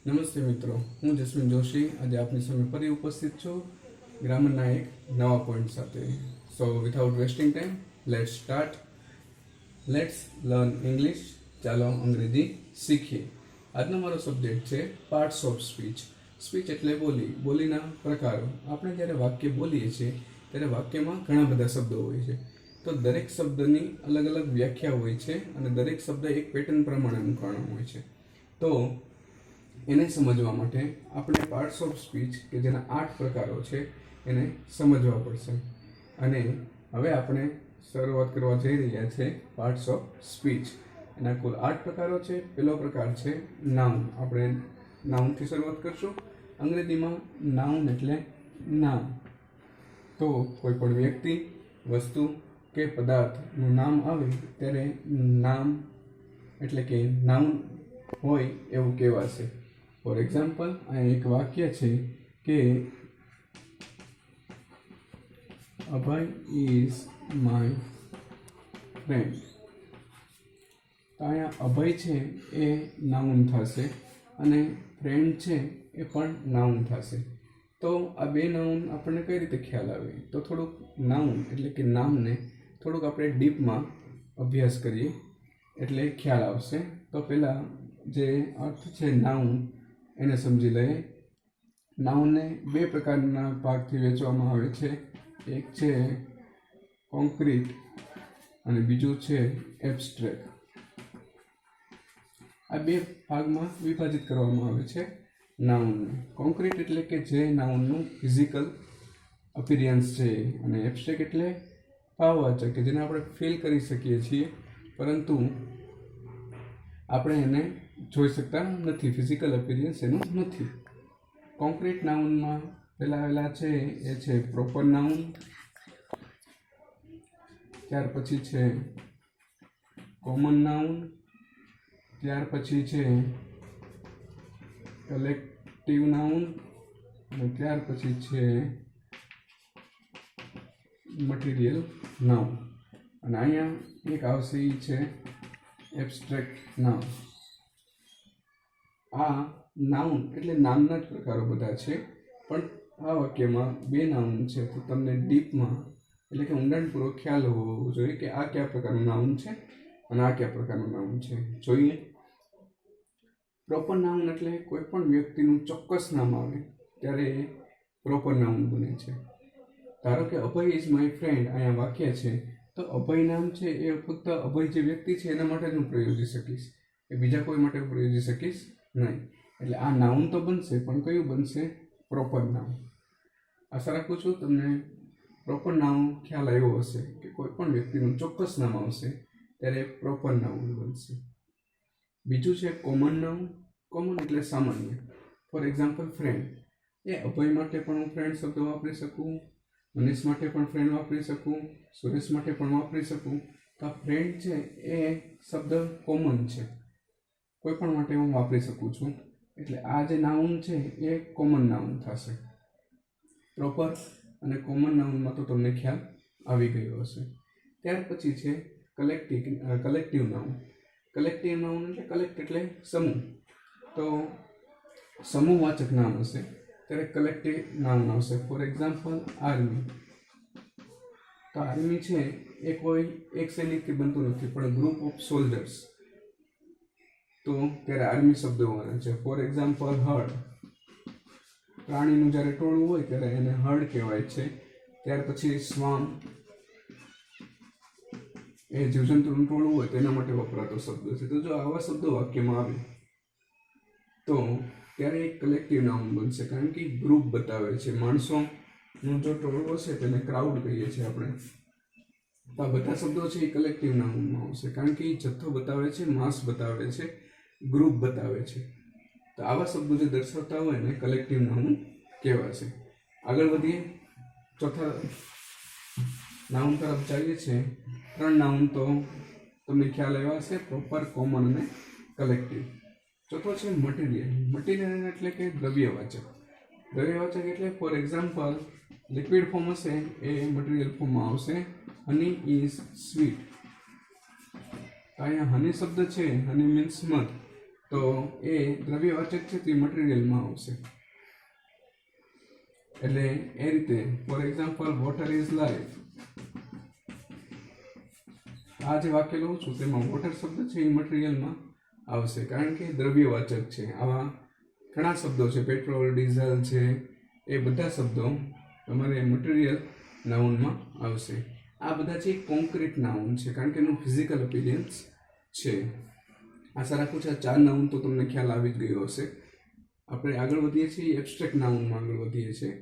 નમસ્તે મિત્રો, હું જસ્મીન જોશી આજે આપની સામે ફરી ઉપસ્થિત છું ગ્રામરના એક નવા પોઈન્ટ સાથે. So without wasting time let's start. Let's learn English. ચાલો અંગ્રેજી શીખીએ. આજનો મારો સબ્જેક્ટ છે પાર્ટ્સ ઓફ સ્પીચ. સ્પીચ એટલે બોલીના પ્રકારો. આપણે જ્યારે વાક્ય બોલીએ છીએ ત્યારે વાક્યમાં ઘણા બધા શબ્દો હોય છે. તો દરેક શબ્દની અલગ અલગ વ્યાખ્યા હોય છે અને દરેક શબ્દ એક પેટર્ન પ્રમાણે મૂકવાનો હોય છે. તો એને સમજવા માટે આપણે પાર્ટ્સ ઓફ સ્પીચ કે જેના 8 પ્રકારો છે એને સમજવા પડશે. અને હવે આપણે શરૂઆત કરવા જઈ રહ્યા છે પાર્ટ્સ ઓફ સ્પીચ. એના કુલ 8 પ્રકારો છે. પહેલો પ્રકાર છે નાઉન. આપણે નાઉનથી શરૂઆત કરશું. અંગ્રેજીમાં નાઉન એટલે નામ. તો કોઈ પણ વ્યક્તિ, વસ્તુ કે પદાર્થનું નામ આવે ત્યારે નામ એટલે કે નાઉન હોય એવું કહેવાશે. ફોર એક્ઝામ્પલ, અહીં એક વાક્ય છે કે અભય ઇઝ માય ફ્રેન્ડ. તો અહીંયા અભય છે એ નાઉન થશે અને ફ્રેન્ડ છે એ પણ નાઉન થશે. તો આ બે નાઉન આપણને કઈ રીતે ખ્યાલ આવે? તો થોડુંક નાઉન એટલે કે નામને થોડુંક આપણે ડીપમાં અભ્યાસ કરીએ એટલે ખ્યાલ આવશે. તો પહેલાં જે અર્થ છે નાઉન એને સમજી લઈએ. નાઉનને 2 પ્રકારના ભાગથી વહેંચવામાં આવે છે. એક છે કોન્ક્રીટ અને બીજું છે એબ્સ્ટ્રેક્ટ. આ 2 ભાગમાં વિભાજિત કરવામાં આવે છે નાઉનને. કોન્ક્રીટ એટલે કે જે નાઉનનું ફિઝિકલ અપિયરન્સ છે, અને એબ્સ્ટ્રેક્ટ એટલે ભાવવાચક કે જેને આપણે ફીલ કરી શકીએ છીએ પરંતુ આપણે એને જોઈ શકતા નથી, ફિઝિકલ અપિયરન્સ એનું નથી. કોન્ક્રીટ નાઉનમાં પહેલા છે એ છે પ્રોપર નાઉન, ત્યાર પછી છે કોમન નાઉન, ત્યાર પછી છે કલેક્ટિવ નાઉન અને ત્યાર પછી છે મટીરિયલ નાઉન. અને અહીંયા એક આવશે એ છે એબ્સ્ટ્રેક્ટ નાઉન. આ નાઉન એટલે નામના જ પ્રકારો બધા છે, પણ આ વાક્યમાં 2 નાઉન છે. તો તમને ડીપમાં એટલે કે ઊંડાણપૂર્વક ખ્યાલ હોવો જોઈએ કે આ કયા પ્રકારનું નાઉન છે અને આ કયા પ્રકારનું નાઉન છે. જોઈએ. પ્રોપર નાઉન એટલે કોઈ પણ વ્યક્તિનું ચોક્કસ નામ આવે ત્યારે એ પ્રોપર નાઉન બને છે. ધારો કે અભય ઇઝ માય ફ્રેન્ડ અહીંયા વાક્ય છે, તો અભય નામ છે એ ફક્ત અભય જે વ્યક્તિ છે એના માટે જ હું પ્રયોજી શકીશ, એ બીજા કોઈ માટે પ્રયોજી શકીશ નહીં. એટલે આ નાઉન તો બનશે, પણ કયું બનશે? Proper noun. આશા રાખું છું તમને પ્રોપર નાઉન ખ્યાલ આવ્યો હશે કે કોઈ પણ વ્યક્તિનું ચોક્કસ નામ આવશે ત્યારે પ્રોપર નાઉન બનશે. બીજું છે કોમન નાઉન. કોમન એટલે સામાન્ય. For example friend. એ અભય માટે પણ હું ફ્રેન્ડ શબ્દ વાપરી શકું, મનીષ માટે પણ ફ્રેન્ડ વાપરી શકું, સુરેશ માટે પણ વાપરી શકું. તો આ ફ્રેન્ડ છે એ શબ્દ કોમન છે, કોઈ પણ માટે હું વાપરી શકું છું. એટલે આ જે નાઉન છે એ કોમન નાઉન થશે. પ્રોપર અને કોમન નાઉનમાં તો તમને ખ્યાલ આવી ગયો હશે. ત્યાર પછી છે કલેક્ટિવ નાઉન. કલેક્ટિવ નાઉન એટલે કલેક્ટ એટલે સમૂહ. તો સમૂહવાચક નામ હશે ત્યારે કલેક્ટિવ નાઉન આવશે. For example army. તો આર્મી છે એ કોઈ એક સૈનિકથી બનતું નથી, પણ ગ્રુપ ઓફ સોલ્જર્સ. તો ત્યારે આર્મી શબ્દ હોવાના છે. For example hard. પ્રાણીનું જ્યારે ટોળું હોય ત્યારે એને હર્ડ કહેવાય છે. ત્યાર પછી સ્વામ, એ જીવજંતુનું ટોળું હોય તેના માટે વપરાતો શબ્દ છે. તો જો આવા શબ્દો વાક્યમાં આવે તો ત્યારે એક કલેક્ટિવ નાઉન બનશે, કારણ કે ગ્રુપ બતાવે છે. માણસોનું જો ટોળું હશે તેને ક્રાઉડ કહીએ છીએ આપણે. તો આ બધા શબ્દો છે એ કલેક્ટિવ નાઉનમાં આવશે, કારણ કે એ જથ્થો બતાવે છે, માસ બતાવે છે, ગ્રુપ બતાવે છે. તો આવા શબ્દો જે દર્શાવતા હોય ને કલેક્ટિવ નાઉન કહેવાશે. આગળ વધીએ. ચોથા નાઉન તરફ જઈએ છે. 3 નાઉન તો તમને ખ્યાલ આવ્યા હશે, પ્રોપર, કોમન અને કલેક્ટિવ. ચોથો છે મટીરિયલ. મટીરિયલ એટલે કે દ્રવ્યવાચક. દ્રવ્યવાચક એટલે ફોર એક્ઝામ્પલ લિક્વિડ ફોર્મ હશે એ મટીરિયલ ફોર્મમાં આવશે. Honey is sweet. તો અહીંયા હની શબ્દ છે, હની મીન્સ મધ. તો એ દ્રવ્યવાચક છે તે મટીરિયલમાં આવશે. એટલે એ રીતે for example water is life, આ જે વાક્ય લઉં છું તેમાં વોટર શબ્દ છે એ મટીરિયલમાં આવશે કારણ કે દ્રવ્યવાચક છે. આવા ઘણા શબ્દો છે, પેટ્રોલ, ડીઝલ છે, એ બધા શબ્દો તમારે મટીરિયલ નાઉનમાં આવશે. આ બધા છે કોન્ક્રીટ નાઉન છે કારણ કે એનું ફિઝિકલ અપિયરન્સ છે. આશા રાખું છું આ 4 નાઉન તો તમને ખ્યાલ આવી જ ગયો હશે. આપણે આગળ વધીએ છીએ એબ્સ્ટ્રેક્ટ નાઉનમાં આગળ વધીએ છીએ.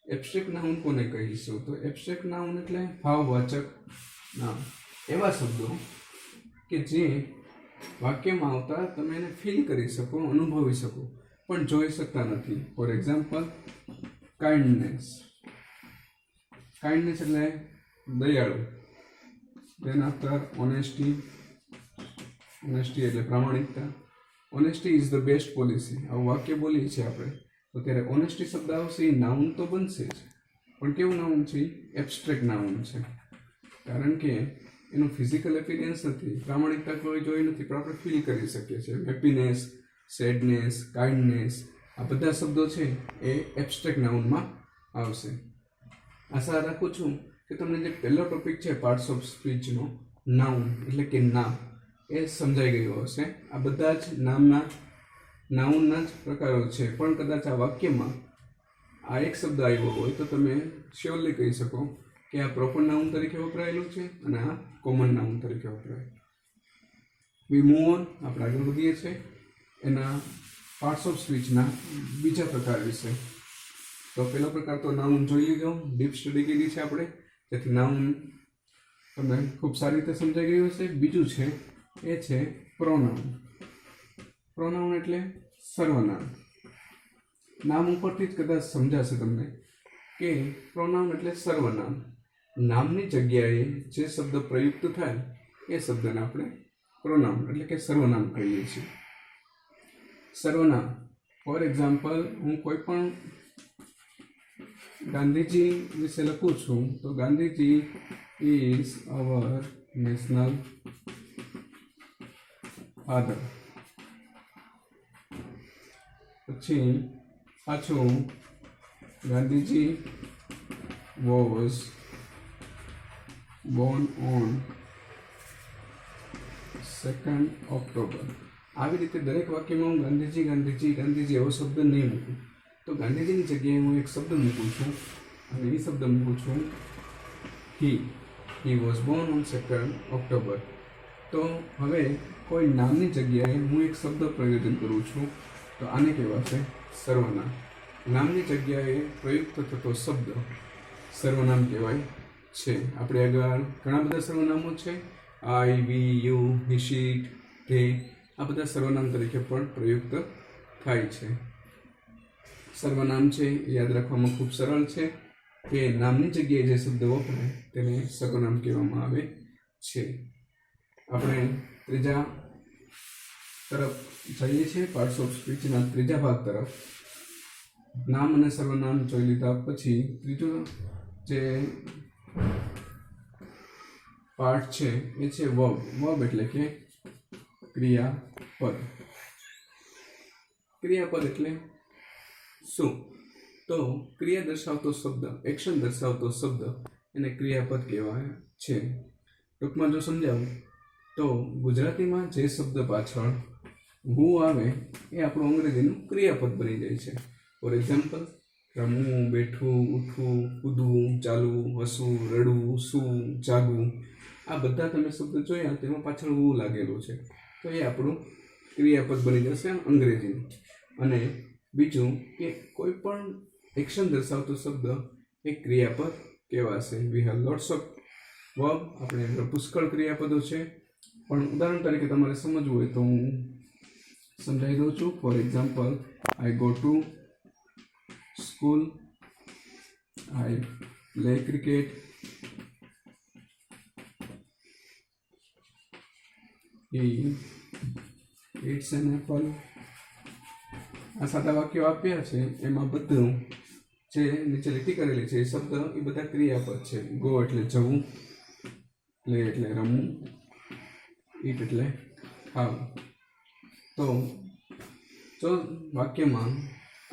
એબ્સ્ટ્રેક્ટ નાઉન કોને કહીશું? તો એબ્સ્ટ્રેક્ટ નાઉન એટલે ભાવવાચક નામ, એવા શબ્દો કે જે વાક્યમાં આવતા તમે એને ફીલ કરી શકો, અનુભવી શકો, પણ જોઈ શકતા નથી. For example kindness. કાઇન્ડનેસ એટલે દયાળુ. Than after honesty. ઓનેસ્ટી એટલે પ્રામાણિકતા. Honesty is the best policy. આવું વાક્ય બોલીએ છીએ આપણે તો ત્યારે ઓનેસ્ટી શબ્દ આવશે. એ નાઉન તો બનશે જ, પણ કેવું નાઉન છે? એબ્સ્ટ્રેક્ટ નાઉન છે કારણ કે એનું ફિઝિકલ એપિયરન્સ નથી, પ્રામાણિકતા કોઈ જોઈ નથી, પણ આપણે ફીલ કરી શકીએ છીએ. હેપીનેસ, સેડનેસ, કાઇન્ડનેસ, આ બધા શબ્દો છે એ એબ્સ્ટ્રેક્ટ નાઉનમાં આવશે. આશા રાખું છું કે તમને જે પહેલો ટોપિક છે પાર્ટ્સ ઓફ સ્પીચનો, નાઉન એટલે કે નામ, એ સમજાઈ ગયો હશે. આ બધા જ નાઉનના જ પ્રકારો છે, પણ કદાચ આ વાક્યમાં આ એક શબ્દ આવ્યો હોય તો તમે શ્યોરલી કહી શકો કે આ પ્રોપર નાઉન તરીકે વપરાયેલું છે અને આ કોમન નાઉન તરીકે વપરાય. વી મૂવ ઓન, આપણે આગળ વધીએ છીએ એના પાર્ટ્સ ઓફ સ્પીચના બીજા પ્રકાર વિશે. તો પહેલો પ્રકાર તો નાઉન જોઈ લીધો, ડીપ સ્ટડી કરી છે આપણે, તેથી નાઉન તમને ખૂબ સારી રીતે સમજાઈ ગયું હશે. બીજું છે એ છે પ્રોનાઉન. પ્રોનાઉન એટલે સર્વનામ. નામ ઉપરથી જ કદાચ સમજાશે તમને કે પ્રોનાઉન એટલે સર્વનામ. નામની જગ્યાએ જે શબ્દ પ્રયુક્ત થાય એ શબ્દને આપણે પ્રોનાઉન એટલે કે સર્વનામ કહીએ છીએ. સર્વનામ ફોર એક્ઝામ્પલ, હું કોઈ પણ ગાંધીજી વિશે લખું છું તો Gandhiji is our national father. પછી પાછું Gandhiji was Born on 2nd October. આવી રીતે દરેક વાક્યમાં હું ગાંધીજી ગાંધીજી ગાંધીજી એવો શબ્દ નહીં મૂકું. તો ગાંધીજીની જગ્યાએ હું એક શબ્દ મૂકું છું અને એ શબ્દ મૂકું છું he was Born on 2nd October. તો હવે કોઈ નામની જગ્યાએ હું એક શબ્દ પ્રયોજન કરું છું તો આને કહેવાશે સર્વનામ. નામની જગ્યાએ પ્રયુક્ત થતો શબ્દ સર્વનામ કહેવાય છે. આપણે આગળ ઘણા બધા સર્વનામો છે, આઈ, વી, યુ, હી, શી, ધે, આ બધા સર્વનામ તરીકે પણ પ્રયુક્ત થાય છે. સર્વનામ છે એ યાદ રાખવામાં ખૂબ સરળ છે કે નામની જગ્યાએ જે શબ્દ વપરાય તેને સર્વનામ કહેવામાં આવે છે. આપણે ત્રીજા તરફ જઈએ છીએ, પાર્ટ્સ ઓફ સ્પીચના ત્રીજા ભાગ તરફ. નામ અને સર્વનામ જોઈ લીધા પછી ત્રીજો જે પાર્ટ છે એ છે વર્બ. વર્બ એટલે કે ક્રિયાપદ. ક્રિયાપદ એટલે શું? તો ક્રિયા દર્શાવતો શબ્દ, એક્શન દર્શાવતો શબ્દ એને ક્રિયાપદ કહેવાય છે. ટૂંકમાં જો સમજાવું તો ગુજરાતીમાં જે શબ્દ પાછળ હું આવે એ આપણું અંગ્રેજીનું ક્રિયાપદ બની જાય છે. ફોર એક્ઝામ્પલ, રમવું, બેઠવું, ઉઠવું, કૂદવું, ચાલવું, હસવું, રડવું, સૂવું, જાગવું, આ બધા તમે શબ્દ જોયા તેમાં પાછળ હું લાગેલું છે તો એ આપણું ક્રિયાપદ બની જશે અંગ્રેજીનું. અને બીજું કે કોઈ પણ એક્શન દર્શાવતો શબ્દ એ ક્રિયાપદ કહેવાશે. We have lots of verb. આપણે આગળ પુષ્કળ ક્રિયાપદો છે, પણ ઉદાહરણ તરીકે તમારે સમજવું હોય તો હું સમજાવી દઉં છું. For example, I go to school, I play cricket, he eats an apple. આ સાદા વાક્યો આપ્યા છે એમાં બધું જે નીચે લીટી કરેલી છે એ શબ્દ એ બધા ક્રિયાપદ છે. ગો એટલે જવું, પ્લે એટલે રમવું, ઈટ એટલે ખાવું. તો જો વાક્યમાં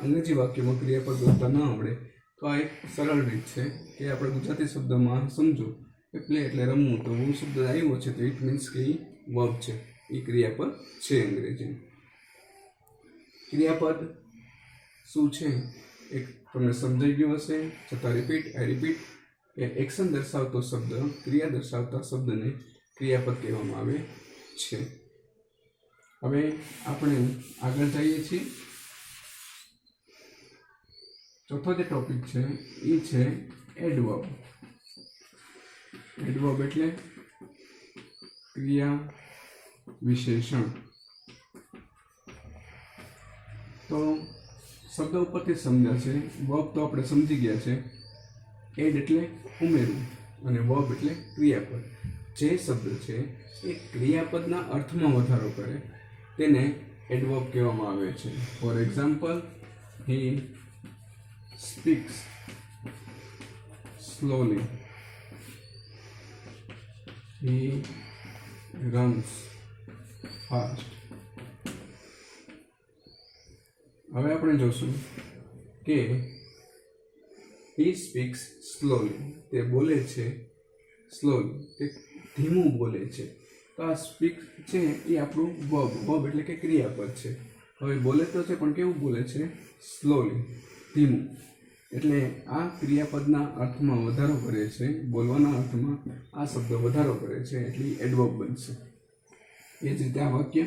અંગ્રેજી વાક્યમાં ક્રિયાપદ ગોતતા ન આવડે તો આ એક સરળ રીત છે કે આપણે ગુજરાતી શબ્દમાં સમજો કે પ્લે એટલે રમવું, તો હું શબ્દ આવ્યો છે તો ઇટ મીન્સ કે એ વર્બ છે, એ ક્રિયાપદ છે અંગ્રેજી. ક્રિયાપદ શું છે એક તમને સમજાઈ ગયું હશે. છતાં રિપીટ કે એક્શન દર્શાવતો શબ્દ, ક્રિયા દર્શાવતા શબ્દને ક્રિયાપદ કહેવામાં આવે છે. હવે આપણે આગળ જઈએ છીએ. ચોથો જે ટોપિક છે એ છે એડવર્બ. એડવર્બ એટલે ક્રિયા વિશેષણ. તો શબ્દ ઉપરથી સમજ્યા છે. વર્બ તો આપણે સમજી ગયા છે. એડ એટલે ઉમેરવું અને વર્બ એટલે ક્રિયાપદ. જે શબ્દ છે એ ક્રિયાપદના અર્થમાં વધારો કરે તેને એડવર્બ કહેવામાં આવે છે. For example, he speaks slowly, he runs fast. હવે આપણે જોશું કે હી સ્પીક્સ સ્લોલી, તે બોલે છે સ્લોલી, તે ધીમું બોલે છે. તો આ સ્પીક છે એ આપણું વર્બ એટલે કે ક્રિયાપદ છે. હવે બોલે તો છે પણ કેવું બોલે છે? સ્લોલી, ધીમું. એટલે આ ક્રિયાપદના અર્થમાં વધારો કરે છે, બોલવાના અર્થમાં આ શબ્દ વધારો કરે છે, એટલે એડવર્બ બનશે. એ જ રીતે આ વાક્ય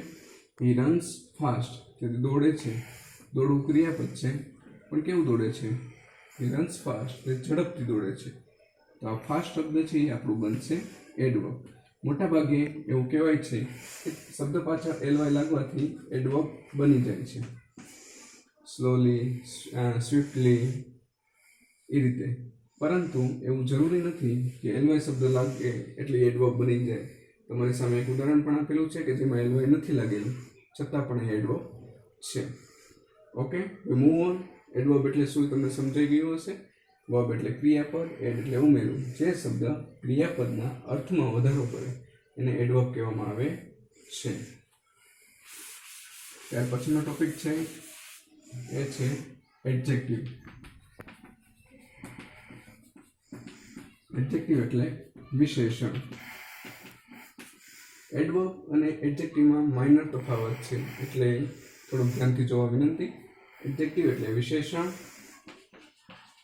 હી રન્સ ફાસ્ટ, તે દોડે છે. દોડવું ક્રિયાપદ છે પણ કેવું દોડે છે? હી રન્સ ફાસ્ટ, તે ઝડપથી દોડે છે. તો આ ફાસ્ટ શબ્દ છે એ આપણું બનશે એડવર્બ. મોટાભાગે એવું કહેવાય છે કે શબ્દ પાછળ એલવાય લાગવાથી એડવર્બ બની જાય છે. સ્લોલી, સ્વિફ્ટલી, એ રીતે. પરંતુ એવું જરૂરી નથી કે એલવાય શબ્દ લાગે એટલે એડવર્બ બની જાય. તમારી સામે એક ઉદાહરણ પણ આપેલું છે કે જેમાં એલવાય નથી લાગેલું, છતાં પણ એ એડવર્બ છે. Okay, move on. એડવર્બ એટલે શું તમને સમજાઈ ગયું હશે. વર્બ એટલે ક્રિયાપદ, એડ એટલે ઉમેરું. જે શબ્દ ક્રિયાપદના અર્થમાં વધારો કરે એને એડવર્બ કહેવામાં આવે છે. ત્યાર પછીનો ટોપિક છે એ છે એડજેક્ટિવ. એડજેક્ટિવ એટલે વિશેષણ. એડવર્બ અને એડજેક્ટિવમાં માઇનર તફાવત છે, એટલે થોડુંક ધ્યાનથી જોવા વિનંતી. એડજેક્ટિવ એટલે વિશેષણ.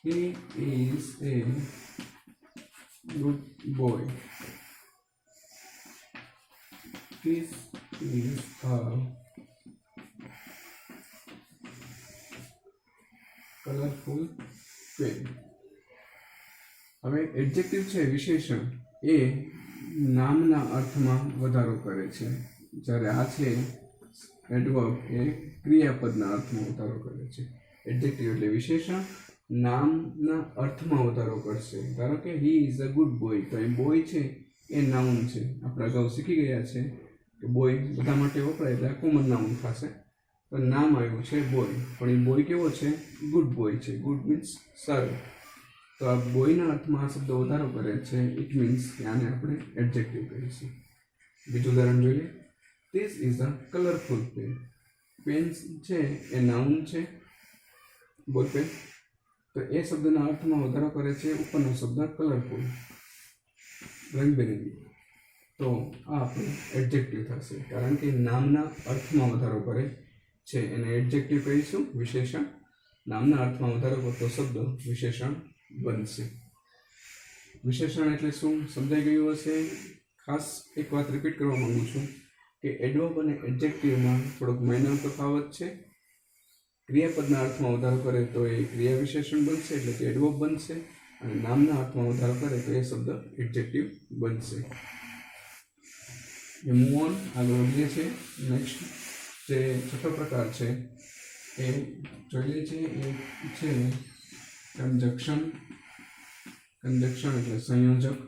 He is a good boy. This is a colorful pen. હવે એડજેક્ટિવ છે વિશેષણ, એ નામના અર્થમાં વધારો કરે છે, જ્યારે આ છે એડવર્બ એ ક્રિયાપદના અર્થમાં વધારો કરે છે. એડજેક્ટિવ એટલે વિશેષણ, નામના અર્થમાં વધારો કરશે. ધારો કે he is a good boy, તો એ બોય છે એ નાઉન છે. આપણે અગાઉ શીખી ગયા છે કે બોય બધા માટે વપરાય એટલે કોમન નાઉન થશે. તો નામ આવ્યું છે બોય, પણ એ બોય કેવો છે? ગુડ બોય છે. ગુડ મીન્સ સારું. તો આ બોયના અર્થમાં આ શબ્દ વધારો કરે છે, ઇટ મીન્સ કે આને આપણે એડજેક્ટિવ કહીશું. બીજું ઉદાહરણ જોઈએ. This is a colourful pen. Pen છે એ નાઉન છે, બોલ પેન. તો એ શબ્દના અર્થમાં વધારો કરે છે ઉપરનો શબ્દ કલરફુલ, રંગબેરંગી. તો આ આપણું એડજેક્ટિવ થશે, કારણ કે નામના અર્થમાં વધારો કરે છે એને એડજેક્ટિવ કહીશું, વિશેષણ. નામના અર્થમાં વધારો કરતો શબ્દ વિશેષણ બનશે. વિશેષણ એટલે શું સમજાઈ ગયું હશે. ખાસ એક વાત રિપીટ કરવા માંગુ છું કે એડવર્બ અને એડજેક્ટિવમાં થોડોક માઇનર તફાવત છે. ક્રિયાપદના અર્થમાં વધારો કરે તો એ ક્રિયા વિશેષણ બનશે, એટલે કે એડવર્બ બનશે. અને નામના અર્થમાં વધારો કરે તો એ શબ્દ એડજેક્ટિવ બનશે. એ મૂવ ઓન, આગળ વધીએ છીએ. નેક્સ્ટ જે છઠ્ઠો પ્રકાર છે એ જોઈ લઈએ છીએ. એ છે કન્જક્શન. કન્જક્શન એટલે સંયોજક.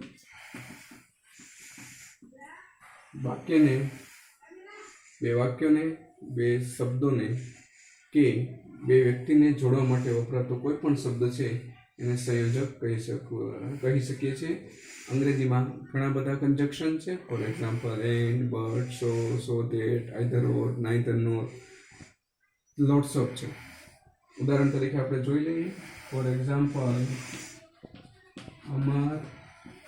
વાક્યોને, બે શબ્દોને કે બે વ્યક્તિને જોડવા માટે વપરાતો કોઈ પણ શબ્દ છે એને સંયોજક કહી શકીએ છીએ. અંગ્રેજીમાં ઘણા બધા કન્જક્શન છે. For example and, but, so, so that, either or, neither nor. Lots of છે. ઉદાહરણ તરીકે આપણે જોઈ લઈએ. For example, Amar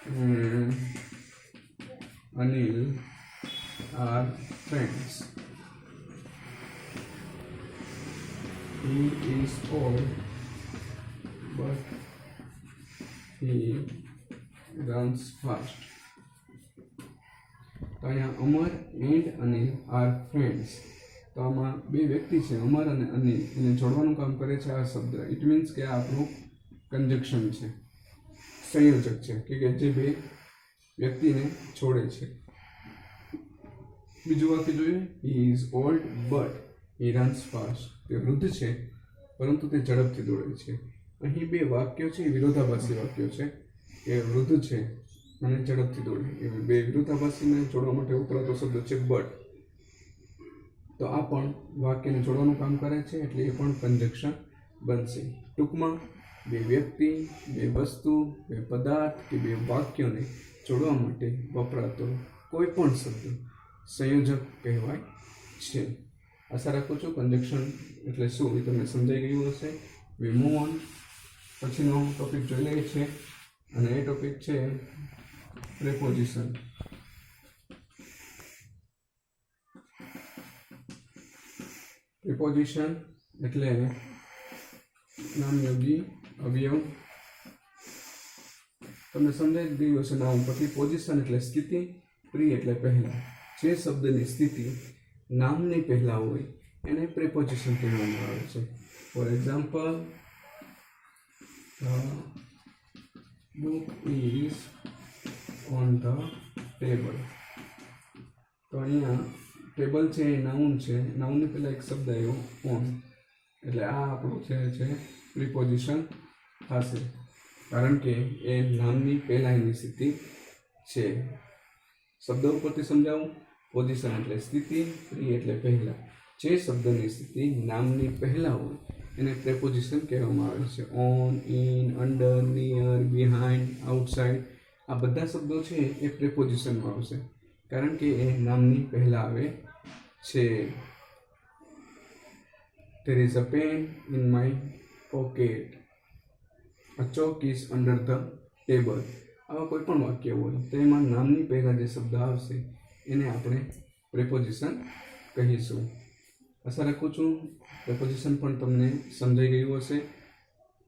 and Anil are friends. He is old, but he runs fast. તો અહીંયા અમર એન્ડ અનિલ આર ફ્રેન્ડ્સ. તો આમાં બે વ્યક્તિ છે, અમર અને અનિલ, એને જોડવાનું કામ કરે છે આ શબ્દ. ઇટ મીન્સ કે આ આપણું કન્જક્શન છે, સંયોજક છે કે જે બે વ્યક્તિને જોડે છે. બીજું વાક્ય જોઈએ. He is old but he runs fast. તે વૃદ્ધ છે પરંતુ તે ઝડપથી દોડે છે. અહીં બે વાક્યો છે, વિરોધાભાસી વાક્યો છે કે વૃદ્ધ છે અને ઝડપથી દોડે. એ બે વિરોધાભાસીને જોડવા માટે વપરાતો શબ્દ છે બટ. તો આ પણ વાક્યને જોડવાનું કામ કરે છે, એટલે એ પણ કન્જક્શન બનશે. ટૂંકમાં બે વ્યક્તિ, બે વસ્તુ, બે પદાર્થ કે બે વાક્યોને જોડવા માટે વપરાતો કોઈ પણ શબ્દ સંયોજક કહેવાય છે. આશા રાખું છું કન્જક્શન એટલે શું એ તમને સમજાઈ ગયું હશે. વી મૂવ ઓન. પછીનો ટોપિક જોઈ લઈએ છીએ અને એ ટોપિક છે પ્રેપોઝિશન. પ્રિપોઝિશન એટલે નામયોગી અવયવ. તમને સમજાઈ ગયું હશે નામ પછી. પોઝિશન એટલે સ્થિતિ, પ્રી એટલે પહેલા. જે શબ્દની સ્થિતિ નામની પહેલા હોય એને પ્રિપોઝિશન કહેવામાં આવે છે. For example, the book is on the table. તો અહીંયા ટેબલ છે એ નાઉન છે. નાઉનની પહેલાં એક શબ્દ આવ્યો ઓન, એટલે આ આપણું છે પ્રિપોઝિશન થશે, કારણ કે એ નામની પહેલાંની સ્થિતિ છે. શબ્દ ઉપરથી સમજાવું. પોઝિશન એટલે સ્થિતિ, પ્રી એટલે પહેલાં. જે શબ્દની સ્થિતિ નામની પહેલાં હોય એને પ્રેપોઝિશન કહેવામાં આવે છે. On, in, under, near, behind, outside, આ બધા શબ્દો છે એ પ્રેપોઝિશનમાં આવશે, કારણ કે એ નામની પહેલાં આવે છે. There is a pen in my pocket. A chalk is under the table. આવા કોઈ પણ વાક્ય હોય તો એમાં નામની પહેલાં જે શબ્દ આવશે એને આપણે પ્રેપોઝિશન કહીશું. આશા રાખું છું પ્રેપોઝિશન પણ તમને સમજાઈ ગયું હશે.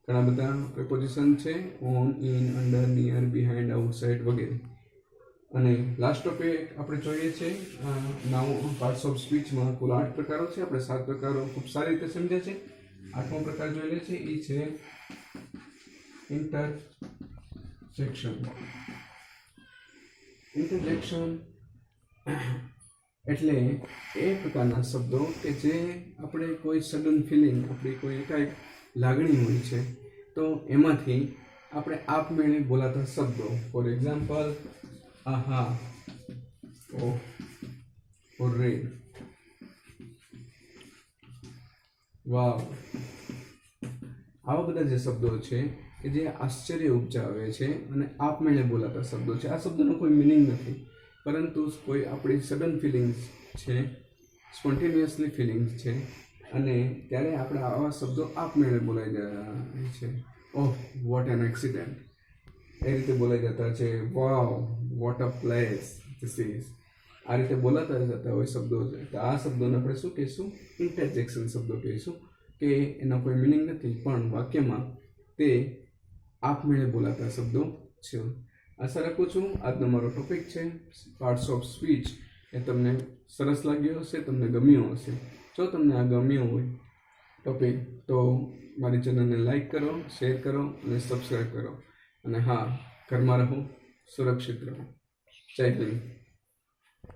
ઘણા બધા પ્રેપોઝિશન છે, on, in, under, near, behind, outside વગેરે. અને લાસ્ટ ટોપિક આપણે જોઈએ છે નાઉ પાર્ટ્સ ઓફ સ્પીચમાં કુલ 8 પ્રકારો છે. આપણે 7 પ્રકારો ખૂબ સારી રીતે સમજ્યા છે. 8મો પ્રકાર જોઈ લે છે એ છે ઇન્ટરજેક્શન. ઇન્ટરજેક્શન એટલે એ પ્રકારના શબ્દો કે જે આપણે કોઈ સડન ફિલિંગ, આપણી કોઈ એકાએક લાગણી હોય છે તો એમાંથી આપણે આપમેળે બોલાતા શબ્દો. ફોર એક્ઝામ્પલ, આહા, ઓહ, ઓરે, વાવ. આવા બધા જે શબ્દો છે કે જે આશ્ચર્ય ઉપજાવે છે અને આપમેળે બોલાતા શબ્દો છે. આ શબ્દનો કોઈ મિનિંગ નથી, પરંતુ કોઈ આપણી સડન ફિલિંગ્સ છે, સ્પોન્ટેનિયસલી ફિલિંગ્સ છે, અને ત્યારે આપણે આવા શબ્દો આપમેળે બોલાઈ જાય છે. ઓહ, વોટ એન એક્સિડન્ટ, એ રીતે બોલાઈ જતા છે. Wow, what a place this is. આ રીતે બોલાતા જતા હોય શબ્દો છે. તો આ શબ્દોને આપણે શું કહીશું? ઇન્ટરજેક્શન શબ્દો કહીશું, કે એનો કોઈ મિનિંગ નથી પણ વાક્યમાં તે આપમેળે બોલાતા શબ્દો છે. આશા રાખું છું આજનો મારો ટોપિક છે પાર્ટ્સ ઓફ સ્પીચ એ તમને સરસ લાગ્યો હશે, તમને ગમ્યો હશે. જો તમને આ ગમ્યો હોય ટોપિક તો મારી ચેનલને લાઈક કરો, શેર કરો અને સબસ્ક્રાઈબ કરો. અને હા, ઘરમાં રહો, સુરક્ષિત રહો. જય હિન્દ.